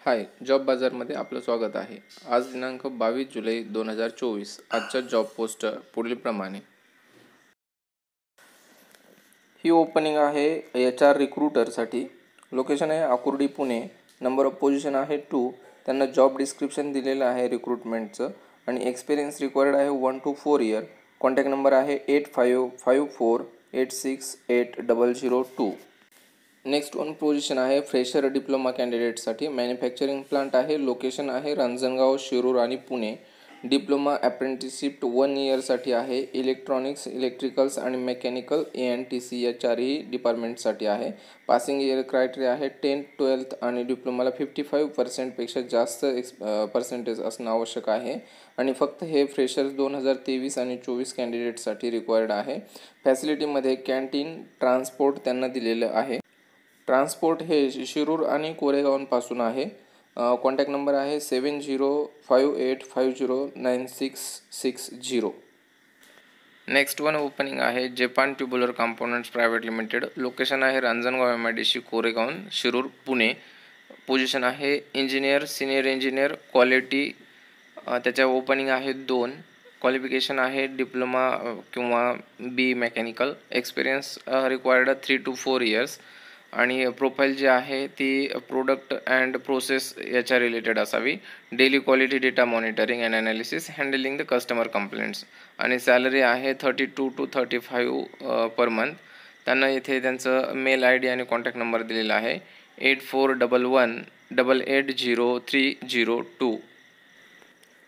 हाय, job बाजारमध्ये आपलं स्वागत आहे. आज दिनांक 22 जुलै 2024. आजच्या जॉब पोस्ट पुढीलप्रमाणे. ही ओपनिंग आहे HR रिक्रूटरसाठी. लोकेशन आहे Akurdi Pune. Number of position आहे 2. त्यांना जॉब डिस्क्रिप्शन दिलेलं आहे रिक्रूटमेंटचं आणि एक्सपिरियन्स रिक्वायर्ड आहे 1 to 4 इयर. कॉन्टॅक्ट नंबर आहे 8554868002. नेक्स्ट वन पोझिशन आहे फ्रेशर डिप्लोमा कॅन्डिडेटसाठी. मॅन्युफॅक्चरिंग प्लांट आहे. लोकेशन आहे रांजणगाव, शिरूर आणि पुणे. डिप्लोमा अप्रेंटिसशिप 1 इयरसाठी आहे. इलेक्ट्रॉनिक्स, इलेक्ट्रिकल्स आणि मेकॅनिकल ANTC या चारही डिपार्टमेंटसाठी आहे. पासिंग इयर क्रायटेरिया आहे 10th, 12th आणि डिप्लोमाला 55% जास्त पर्सेंटेज असणं आवश्यक आहे आणि फक्त हे फ्रेशर्स 2023 आणि 24 कॅन्डिडेटसाठी रिक्वायर्ड आहे. फॅसिलिटीमध्ये कॅन्टीन, ट्रान्सपोर्ट त्यांना दिलेलं आहे. ट्रान्सपोर्ट हे शिरूर आणि कोरेगावांपासून आहे. कॉन्टॅक्ट नंबर आहे 7058509660. नेक्स्ट वन ओपनिंग आहे Japan tubular components private limited. Location आहे रांजणगाव MIDC कोरेगाव, शिरूर, पुणे. पोझिशन आहे इंजिनियर, सिनियर इंजिनियर, क्वालिटी. त्याच्या ओपनिंग आहे 2. क्वालिफिकेशन आहे डिप्लोमा किंवा B mechanical. Experience required 3 to 4 years आणि प्रोफाईल जी आहे ती प्रोडक्ट अँड प्रोसेस याच्या रिलेटेड असावी. Daily quality data monitoring and analysis, handling the customer complaints आणि सॅलरी आहे 32 to 35 पर मंथ. त्यांना इथे त्यांचं मेल ID आणि कॉन्टॅक्ट नंबर दिलेला आहे 8411880302.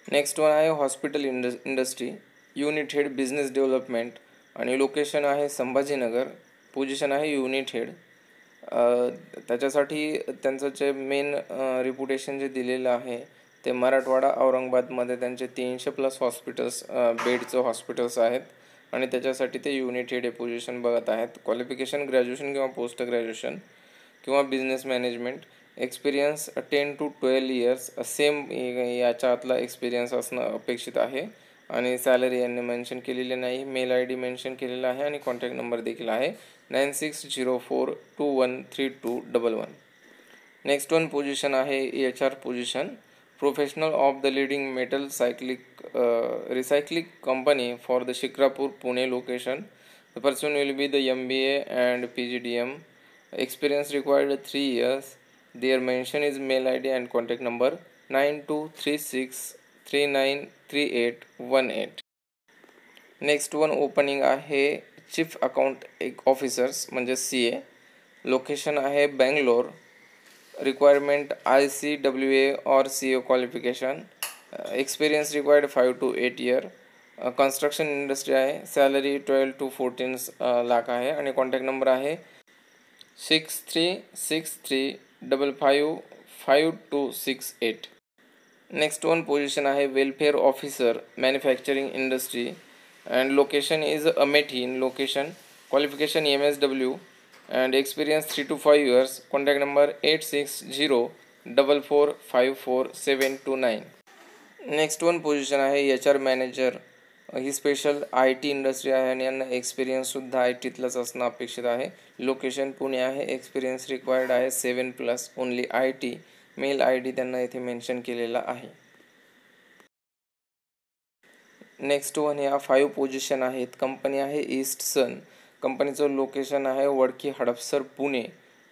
नेक्स्ट वन आहे hospital industry, unit head business development आणि लोकेशन आहे संभाजीनगर. पोझिशन आहे युनिट हेड. त्याच्यासाठी त्यांचं जे मेन रिप्युटेशन जे दिलेलं आहे ते मराठवाडा, औरंगाबादमध्ये त्यांचे 300+ हॉस्पिटल्स, बेडचं हॉस्पिटल्स आहेत आणि त्याच्यासाठी ते युनिट हेड हे पोझिशन बघत आहेत. क्वालिफिकेशन ग्रॅज्युएशन किंवा पोस्ट ग्रॅज्युएशन किंवा business management. Experience 10 to 12 years same याच्यातला एक्सपिरियन्स असणं अपेक्षित आहे आणि सॅलरी यांनी मेन्शन केलेली नाही. मेल ID मेन्शन केलेला आहे आणि कॉन्टॅक्ट नंबर देखील आहे 9604213211. नेक्स्ट वन पोझिशन आहे HR position, professional of the leading metal recycling company for the Shikrapur Pune location. The person will be the MBA and PGDM. Experience required 3 years. Their mention is mail ID and contact number 9236393818. Next one opening आहे chief account officers म्हणजे CA. Location आहे Bangalore. Requirement ICWA और CO qualification. Experience required 5 to 8 year. Construction industry आहे. Salary 12 to 14 lakh आहे आणि contact number आहे 6363555268. Next one position आहे welfare officer, manufacturing industry and location is Amethi in location. Qualification MSW and experience 3 to 5 years. Contact number 8604454729. Next one position आहे HR manager. He special IT industry आहे आणि यांना एक्सपिरियन्ससुद्धा ITतलाच असणं अपेक्षित आहे. Location Pune आहे. एक्सपिरियन्स रिक्वायर्ड आहे 7+ ओनली IT. मेल ID त्यांना इथे मेन्शन केलेला आहे. नेक्स्ट वन या 5 पोझिशन आहेत. कंपनी आहे ईस्ट सन. कंपनीचं लोकेशन आहे Wadki, Hadapsar, Pune.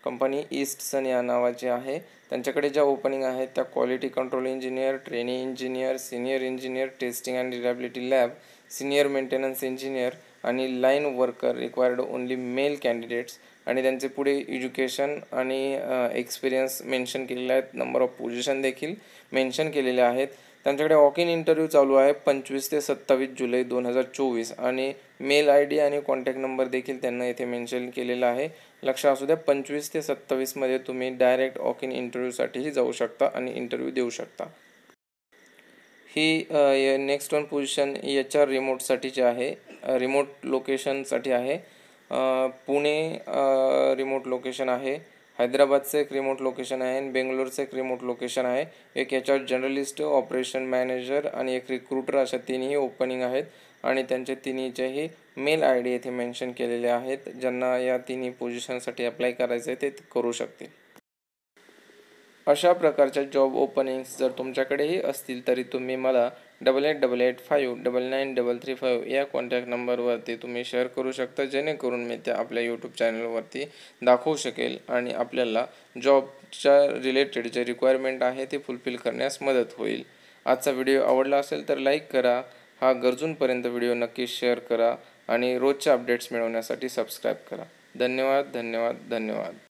Company east sun या नावाची आहे. त्यांच्याकडे ज्या ओपनिंग आहेत त्या quality control engineer, training engineer, senior engineer, testing and reliability lab, senior maintenance engineer आणि line worker required only male candidates आणि त्यांचे पुढे एज्युकेशन आणि एक्सपिरियन्स मेन्शन केलेले आहेत. नंबर ऑफ पोझिशन देखील मेन्शन केलेले आहेत. त्यांच्याकडे वॉक इन इंटरव्ह्यू चालू आहे 25 ते 27 जुलै 2024 आणि मेल ID आणि कॉन्टॅक्ट नंबर देखील त्यांना इथे मेन्शन केलेला आहे. लक्ष असू द्या 25 ते 27 तुम्ही डायरेक्ट वॉक इन इंटरव्ह्यूसाठीही जाऊ शकता आणि इंटरव्ह्यू देऊ शकता. ही नेक्स्ट वन पोझिशन HR रिमोटसाठीची आहे. रिमोट लोकेशनसाठी आहे. पुणे रिमोट लोकेशन आहे. हैदराबादचं एक रिमोट लोकेशन आहे आणि बेंगलोरचं एक रिमोट लोकेशन आहे. एक HR जर्नलिस्ट, ऑपरेशन मॅनेजर आणि एक रिक्रूटर अशा तिन्ही ओपनिंग आहेत आणि त्यांचे तिन्हीचेही मेल ID येथे मेन्शन केलेले आहेत. ज्यांना या तिन्ही पोझिशनसाठी अप्लाय करायचं आहे ते करू शकतील. अशा प्रकारच्या जॉब ओपनिंग्स जर तुमच्याकडेही असतील तरी तुम्ही मला 8885999335 या कॉन्टॅक्ट नंबरवरती तुम्ही शेअर करू शकता, जेणेकरून मी त्या आपल्या यूट्यूब चॅनलवरती दाखवू शकेल आणि आपल्याला जॉबच्या रिलेटेड जे रिक्वायरमेंट आहे ते फुलफिल करण्यास मदत होईल. आजचा व्हिडिओ आवडला असेल तर लाईक करा, हा गरजूंपर्यंत व्हिडिओ नक्की शेअर करा आणि रोजच्या अपडेट्स मिळवण्यासाठी सबस्क्राईब करा. धन्यवाद.